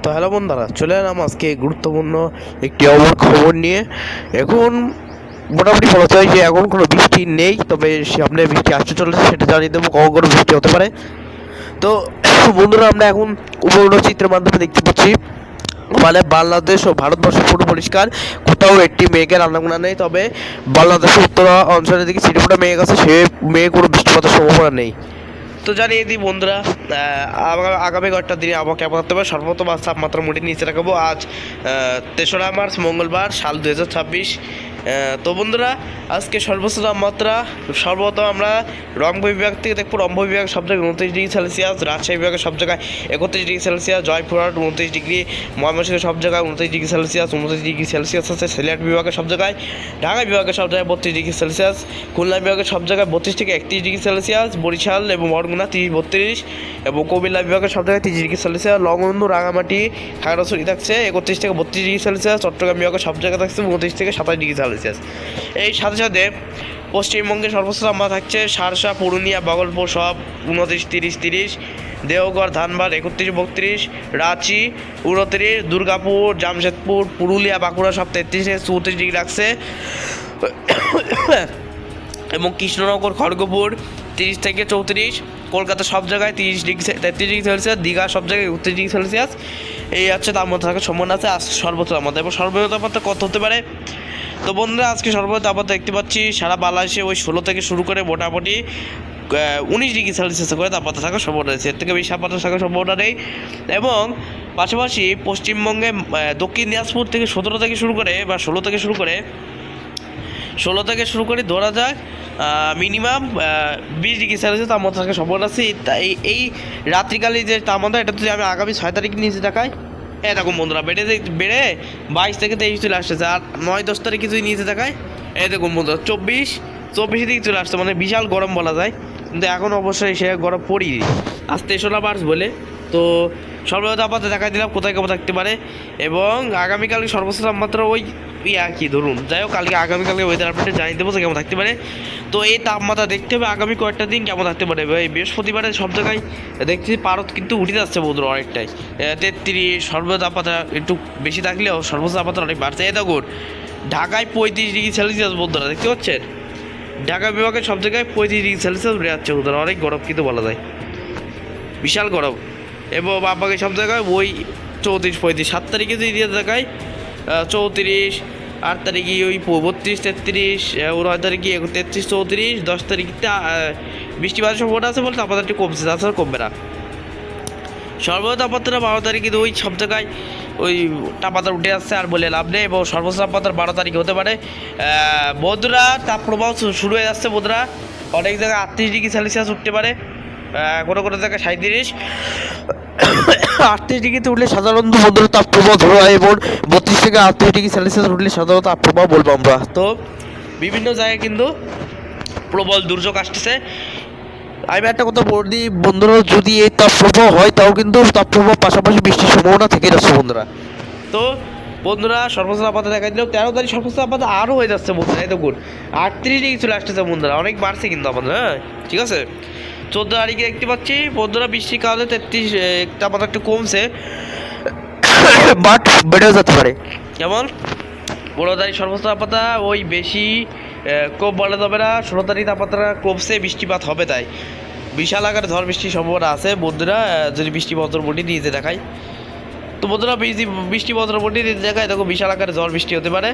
তো হ্যালো বন্ধুরা, চলে এলাম আজকে গুরুত্বপূর্ণ একটি খবর নিয়ে। এখন মোটামুটি বলা যায় যে এখন কোনো বৃষ্টি নেই, তবে সামনে বৃষ্টি আসতে চলেছে, সেটা জানিয়ে দেবো কখন কোনো বৃষ্টি হতে পারে। তো বন্ধুরা, আমরা এখন উপগ্রহ চিত্রের মাধ্যমে দেখতে পাচ্ছি মানে বাংলাদেশ ও ভারতবর্ষ পুরো পরিষ্কার, কোথাও একটি মেঘের আনাগোনা নেই। তবে বাংলাদেশের উত্তর অঞ্চলের দিকে ছিটেফোঁটা মেঘ আছে, সে মেঘ কোনো বৃষ্টিপাতের সম্ভাবনা নেই। তো জানিয়ে দিই বন্ধুরা, আগামী কয়েকটা দিনে আবহাওয়া কেমন হতে পারে। সর্বপ্রথম আজ তাপমাত্রা মোটে নিচে রাখবো। আজ 3রা মার্চ মঙ্গলবার, সাল 2026। তো বন্ধুরা, আজকে সর্বোচ্চ তাপমাত্রা সর্বপ্রথম আমরা রংপুর বিভাগ থেকে দেখবো। রংপুর বিভাগ সব জায়গায় 29°C, রাজশাহী বিভাগের সব জায়গায় 31°C, জয়পুরহাট 29°, ময়মনসিংহ সব জায়গায় 29°C, 29°C আছে। সিলেট বিভাগের সব জায়গায়, ঢাকা বিভাগের সব জায়গায় 32°C, খুলনা বিভাগের সব জায়গায় 32 থেকে 31°C, বরিশাল এবং বরগুনা 30-32, এবং কুমিল্লা বিভাগের সব জায়গায় 30°C, লংবন্ধু, রাঙামাটি, খাগড়াছড়ি থাকছে 31 থেকে 32°C, চট্টগ্রাম বিভাগের সব জায়গায় থাকছে 29 থেকে 27°C। এই সাথে সাথে পশ্চিমবঙ্গের সর্বোচ্চ তাপমাত্রা থাকছে সারসা, পুরুলিয়া, ভাগলপুর সব 29-30-30, দেওঘর, ধানবাদ 31-32, রাঁচি 29, দুর্গাপুর, জামশেদপুর, পুরুলিয়া, বাঁকুড়া সব 33-34 রাখছে, এবং কৃষ্ণনগর, খড়গপুর 30 থেকে 34, কলকাতা সব জায়গায় 33°C, দীঘা সব জায়গায় 31°C। এই হচ্ছে তাপমাত্রা থাকার সম্ভাবনা আছে আজকে সর্বোচ্চ তাপমাত্রা। এবং সর্বোচ্চ তাপমাত্রা কত হতে পারে? তো বন্ধুরা, আজকে সর্বোচ্চ তাপমাত্রা দেখতে পাচ্ছি সারা বাংলাদেশে ওই 16 থেকে শুরু করে মোটামুটি 19°C করে তাপমাত্রা থাকার সম্ভাবনা রয়েছে। এর থেকে বেশি তাপমাত্রা থাকার সম্ভাবনা নেই। এবং পাশাপাশি পশ্চিমবঙ্গে দক্ষিণ দিনাজপুর থেকে 17 থেকে শুরু করে বা 16 থেকে শুরু করে ধরা যাক মিনিমাম 20°C তাপমাত্রা থাকার সম্ভাবনা আছে। এই রাত্রিকালে যে তাপমাত্রা, এটা যদি আমি আগামী 6 তারিখ নিচে দেখাই, এরকম বন্ধুরা বেড়ে 22 থেকে 23 চলে আসতেছে। আর 9-10 তারিখে যদি নিচে দেখায়, এরকম বন্ধুরা 24 দিকে চলে আসছে। মানে বিশাল গরম বলা যায়, কিন্তু এখন অবশ্যই সে গরম পড়িনি। আজ 3রা মার্চ বলে। তো সর্বোচ্চ তাপমাত্রা দেখা দিলাম কোথায় কেমন থাকতে পারে। এবং আগামীকালকে সর্বোচ্চ তাপমাত্রা ওই আর কি ধরুন, যাই হোক, আগামীকালকে ওয়েদার আপডেটে জানিয়ে দেবো কেমন থাকতে পারে। তো এই তাপমাত্রা দেখতে হবে আগামী কয়েকটা দিন কেমন থাকতে পারে। এই বৃহস্পতিবারে সব জায়গায় দেখছি পারদ কিন্তু উঠে যাচ্ছে বন্ধুরা অনেকটাই, 33। সর্বোচ্চ তাপমাত্রা একটু বেশি থাকলেও সর্বোচ্চ তাপমাত্রা অনেক বাড়ছে। এই দেখুন, ঢাকায় 35°C বন্ধুরা দেখতে পাচ্ছেন। ঢাকা বিভাগের সব জায়গায় 35°C উঠে যাচ্ছে বন্ধুরা, অনেক গরম কিন্তু বলা যায়, বিশাল গরম। এবং বাবাকে সব জায়গায় ওই 34-35, 7 তারিখে যদি দিয়ে দেখায় 34, 8 তারিখে ওই 32-33, 9 তারিখে 33-34, 10 তারিখে বৃষ্টিপাতের সম্ভাবনা আছে বলে তাপমাত্রা একটু কমছে, তাছাড়া কমবে না। সর্বোচ্চ তাপমাত্রা 12 তারিখে কিন্তু ওই সব জায়গায় ওই তাপমাত্রা উঠে আসছে, আর বলে লাভ নেই। এবং সর্বোচ্চ তাপমাত্রা 12 তারিখে হতে পারে। বন্ধুরা, তাপপ্রবাহ শুরু হয়ে যাচ্ছে বন্ধুরা, অনেক জায়গায় 38°C উঠতে পারে, কোনো কোনো জায়গায় 37। 38°তে উঠলে সাধারণত বন্ধুরা তাপপ্রবাহ ধরা হয়, এবং 32 থেকে 38°C উঠলে সাধারণত তাপপ্রবাহ বলবো আমরা। তো বিভিন্ন জায়গায় কিন্তু প্রবল দুর্যোগ আসতেছে। আমি একটা কথা বলি বন্ধুরা, যদি এই তাপপ্রবাহ হয় তাও কিন্তু তাপপ্রবাহ পাশাপাশি বৃষ্টির সম্ভাবনা থেকে যাচ্ছে বন্ধুরা। তো বন্ধুরা, সর্বোচ্চ তাপমাত্রা দেখা দিলেও 13 তারিখ সর্বোচ্চ তাপমাত্রা আরও হয়ে যাচ্ছে বন্ধুরা। এই দেখুন 38° চলে আসতেছে বন্ধুরা, অনেক বাড়ছে কিন্তু আমাদের। হ্যাঁ, ঠিক আছে। 14 তারিখে দেখতে পাচ্ছি বন্ধুরা বৃষ্টির কারণে 33 তাপমাত্রা একটু কমছে, বাট বেড়েও যেতে পারে। যেমন 15 তারিখ সর্বোচ্চ তাপমাত্রা ওই বেশি কম বলা যাবে না। 16 তারিখ তাপমাত্রা কমছে, বৃষ্টিপাত হবে, তাই বিশাল আকারে ঝড় বৃষ্টির সম্ভাবনা আছে বন্ধুরা, যদি বৃষ্টি বজ্রমুটি নিচে দেখায়। তো বন্ধুরা, বৃষ্টি বজ্রমুটি নিচে দেখায়, দেখো বিশাল আকারে ঝড় বৃষ্টি হতে পারে।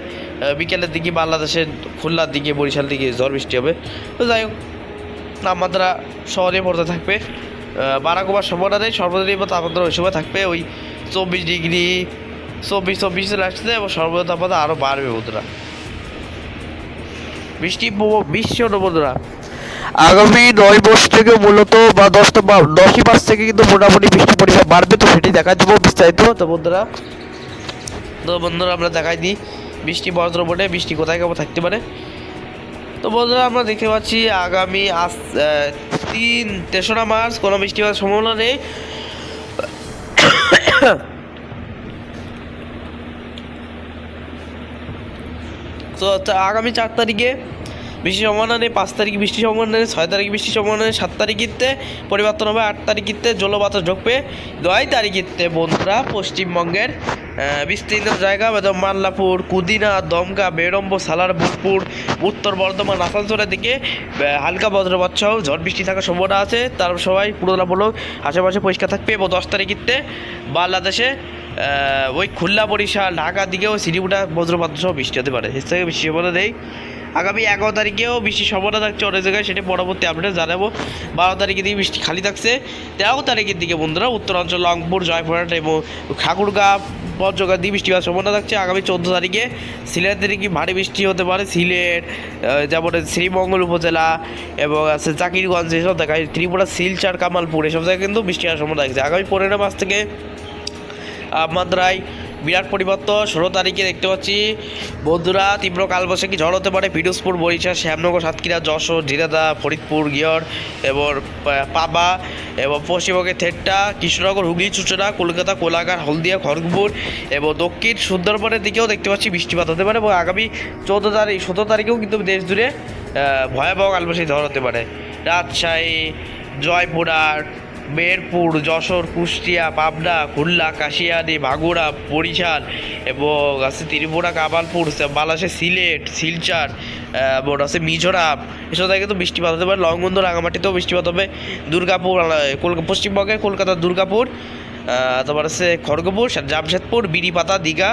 বিকেলের দিকে বাংলাদেশের খুলনার দিকে, বরিশাল দিকে ঝড় বৃষ্টি হবে। তো যাই হোক, তাপমাত্রা শহরে পড়তে থাকবে, বাড়া কমার সম্ভাবনা নেই। সর্বনিম্ন তাপমাত্রা ওই সময় থাকবে ওই 24 চলে আসছে, এবং সর্বোচ্চ তাপমাত্রা আরও বাড়বে বন্ধুরা। বৃষ্টি বন্ধুরা আগামী 9 মাস থেকে মূলত বা 10ই মাস থেকে কিন্তু মোটামুটি বৃষ্টির পরিমাণ বাড়বে। তো সেটি দেখা দেবো বিস্তারিত। তো বন্ধুরা আমরা দেখাই দিই বৃষ্টি বজ্রমুটে বৃষ্টি কোথায় কেমন থাকতে পারে। তো বন্ধুরা, আমরা দেখতে পাচ্ছি আগামী 3রা মার্চ কোনো বৃষ্টি হওয়ার সম্ভাবনা নেই। তো আগামী 4 তারিখে বৃষ্টির সম্ভাবনা নেই। 5 তারিখ বৃষ্টির সম্ভাবনা নেই, 6 তারিখ বৃষ্টির সম্ভাবনা নেই, 7 তারিখিতে পরিবর্তন হবে, 8 তারিখিতে জলবাতাস ঢুকবে, 9 তারিখিতে বন্ধুরা পশ্চিমবঙ্গের বিস্তীর্ণ জায়গা যেমন মাল্লাপুর, কুদিনা, দমকা, বেরম্ব, সালারপুর, উত্তর বর্ধমান, আসানসোলের দিকে হালকা বজ্রপাত সহ ঝড় বৃষ্টি থাকার সম্ভাবনা আছে। তার সবাই পুরোনো আশেপাশে পরিষ্কার থাকবে। এবং 10 তারিখিতে বাংলাদেশে ওই খুলনা, বরিশাল, ঢাকার দিকেও সিডিউটা বজ্রপাত সহ বৃষ্টি হতে পারে। এর থেকে বৃষ্টির সম্ভাবনা নেই। আগামী 11 তারিখেও বৃষ্টির সম্ভাবনা থাকছে অনেক জায়গায়, সেটা পরবর্তী আপডেট জানাবো। 12 তারিখের দিকে বৃষ্টি খালি থাকছে। 13 তারিখের দিকে বন্ধুরা উত্তরাঞ্চল, রংপুর, জয়পুরহাট এবং ঠাকুরগাঁ, পঞ্চগড় দিয়ে বৃষ্টি হওয়ার সম্ভাবনা থাকছে। আগামী 14 তারিখে সিলেটের দিকে ভারী বৃষ্টি হতে পারে। সিলেট, যেমন শ্রীমঙ্গল উপজেলা এবং আছে জাকিরগঞ্জ, এসব জায়গায়, ত্রিপুরা, শিলচর, কামালপুর, এসব জায়গায় কিন্তু বৃষ্টি হওয়ার সম্ভাবনা থাকছে। আগামী 15 মাস থেকে মাত্রায় বিরাট পরিবর্তন। 16 তারিখে দেখতে পাচ্ছি বন্ধুরা তীব্র কালবৈশাখী ঝড় হতে পারে পিরোজপুর, বরিশাল, শ্যামনগর, সাতক্ষীরা, যশোর, ঝিনাইদহ, ফরিদপুর, গিয়র এবং পাবা এবং পশ্চিমবঙ্গের থেট্টা, কৃষ্ণনগর, হুগলি, চুঁচুড়া, কলকাতা, কোলাঘাট, হলদিয়া, খড়গপুর এবং দক্ষিণ সুন্দরবনের দিকেও দেখতে পাচ্ছি বৃষ্টিপাত হতে পারে। এবং আগামী 17 তারিখেও কিন্তু দেশ জুড়ে ভয়াবহ কালবৈশাখী ঝড় হতে পারে। রাজশাহী, জয়পুরহাট, মেহেরপুর, যশোর, কুষ্টিয়া, পাবনা, খুলনা, কাশিয়ানী, মাগুরা, বরিশাল এবং আছে ত্রিপুরা, কামালপুর, বাংলাদেশের সিলেট, শিলচর এবং আছে মিজোরাম, এসব জায়গায় কিন্তু বৃষ্টিপাত হতে পারে। লংগন্দ, রাঙামাটিতেও বৃষ্টিপাত হবে। দুর্গাপুর, পশ্চিমবঙ্গের কলকাতার দুর্গাপুর, তারপর আছে খড়গপুর, জামশেদপুর, বিড়িপাতা, দীঘা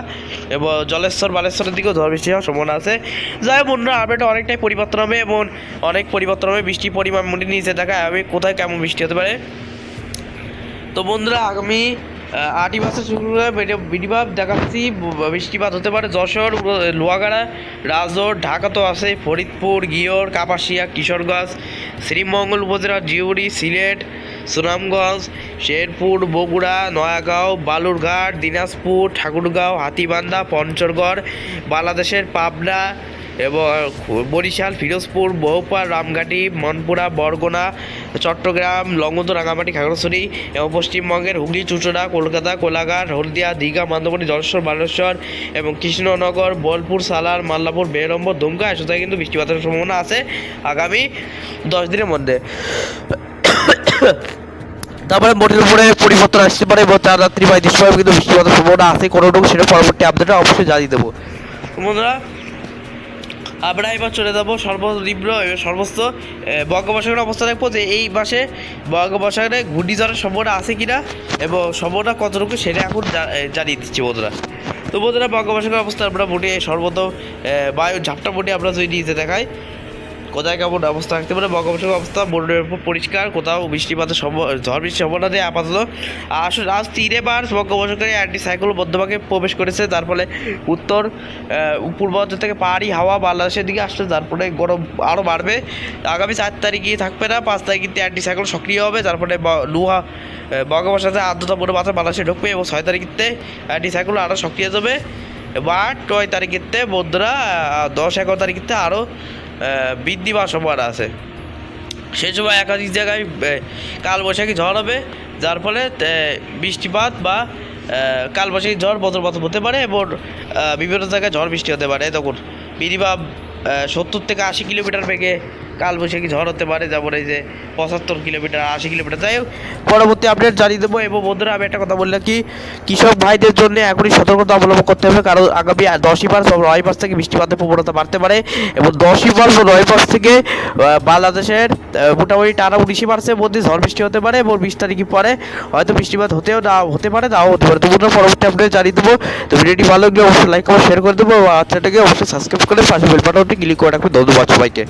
এবং জলেশ্বর, বালেশ্বরের দিকেও ঝড় বৃষ্টি হওয়ার সম্ভাবনা আছে। যাই হোক বন্ধুরা, আপডেটে অনেকটাই পরিবর্তন হবে এবং অনেক পরিবর্তন হবে। বৃষ্টির পরিমাণ মোটামুটি নিচে দেখায় আমি কোথায় কেমন বৃষ্টি হতে পারে। তো বন্ধুরা আগামী 8 মাসের শুক্রবার বিডিভাব দেখাচ্ছি বৃষ্টিপাত হতে পারে যশোর, লোহাগাড়া, রাজোর, ঢাকা তো আছে, ফরিদপুর, গিয়র, কাপাসিয়া, কিশোরগঞ্জ, শ্রীমঙ্গল উপজেলা, জিউড়ি, সিলেট, সুনামগঞ্জ, শেরপুর, বগুড়া, নয়াগাঁও, বালুরঘাট, দিনাজপুর, ঠাকুরগাঁও, হাতীবান্ধা, পঞ্চগড়, বাংলাদেশের পাবনা এবং বরিশাল, ফিরোজপুর, বহুপাল, রামঘাটি, মনপুরা, বরগুনা, চট্টগ্রাম, লংগদু, রাঙামাটি, খাগড়াছড়ি এবং পশ্চিমবঙ্গের হুগলি, চুঁচুড়া, কলকাতা, কোলাঘাট, হলদিয়া, দীঘা, মন্দারমণি, জলেশ্বর, বালেশ্বর এবং কৃষ্ণনগর, বোলপুর, সালার, মাল্লাপুর, বেরম্ব, দুমকা, এসব জায়গায় কিন্তু বৃষ্টিপাতের সম্ভাবনা আছে আগামী 10 দিনের মধ্যে। তারপরে মোটের উপরে পরিবর্তন আসতে পারে এবং 4 রাত্রি বা দৃশ্যভাবে কিন্তু বৃষ্টিপাতের সম্ভাবনা আছে কোনোটুকু, সেটা পরবর্তী আপডেটে অবশ্যই জানিয়ে দেবো। বন্ধুরা আমরা এবার চলে যাবো সর্বতীব্র সর্বোচ্চ বঙ্গোপসাগরের অবস্থা দেখবো যে এই মাসে বঙ্গোপসাগরে ঘূর্ণিঝড়ের সম্ভাবনা আছে কিনা এবং সম্ভাবনা কতটুকু সেটা এখন জানিয়ে দিচ্ছি বন্ধুরা। তো বন্ধুরা বঙ্গোপসাগরের অবস্থা আমরা মোটে সর্বপ্রথম বায়ু ঝাপটা মোটে আমরা যদি নিচে দেখাই কোথায় কেমন অবস্থা থাকতে পারে। বঙ্গোপসাগরের অবস্থা বোর্ডের উপর পরিষ্কার, কোথাও বৃষ্টিপাতের ঝড় বৃষ্টির সম্ভাবনা দেয় আপাতত। আসলে আজ 3 বার বঙ্গোপসাগরে অ্যান্টি সাইক্লোন মধ্যভাগে প্রবেশ করেছে, যার ফলে উত্তর পূর্বাঞ্চল থেকে পাহাড়ি হাওয়া বাংলাদেশের দিকে আসছে, যার ফলে গরম আরও বাড়বে। আগামী 4 তারিখে থাকবে না, 5 তারিখে অ্যান্টি সাইক্লোন সক্রিয় হবে, যার ফলে বঙ্গোপসাগরে আর্দ্রতা পরে মাত্রা বাংলাদেশে ঢুকবে এবং 6 তারিখে অ্যান্টি সাইক্লোন আরও সক্রিয় হবে। বা 9 তারিখেতে বন্ধুরা 10-11 তারিখেতে আরও বৃদ্ধি পাওয়ার সম্ভাবনা আছে। সেই সময় একাধিক জায়গায় কালবৈশাখী ঝড় হবে, যার ফলে বৃষ্টিপাত বা কালবৈশাখী ঝড় বজ্রপাত হতে পারে এবং বিভিন্ন জায়গায় ঝড় বৃষ্টি হতে পারে। তখন মিনিমাম 70 থেকে 80 কিলোমিটার বেগে কালবৈশাখী ঝড় হতে পারে, যেমন এই যে 75 কিলোমিটার, 80 কিলোমিটার। যাই হোক পরবর্তী আপডেট জানিয়ে দেবো। এবং বন্ধুরা আমি একটা কথা বললাম কি, কৃষক ভাইদের জন্য এখনই সতর্কতা অবলম্বন করতে হবে, কারণ আগামী 10 মার্চ 9 মার্চ থেকে বৃষ্টিপাতের প্রবণতা বাড়তে পারে এবং 10 মার্চ ও 9 মার্চ থেকে বাংলাদেশের মোটামুটি টানা 19 মার্চের মধ্যে ঝড় বৃষ্টি হতে পারে এবং 20 তারিখ পরে হয়তো বৃষ্টিপাত হতে পারে নাও হতে পারে। তো বন্ধুরা পরবর্তী আপডেট জানিয়ে দেবো। তো ভিডিওটি ভালো লাগলে অবশ্যই লাইক কমেন্ট শেয়ার করে দেবো এবং চ্যানেলটাকে অবশ্যই সাবস্ক্রাইব করে পাশে বেল বাটনটি ক্লিক করে রাখবে। ধন্যবাদ সবাইকে।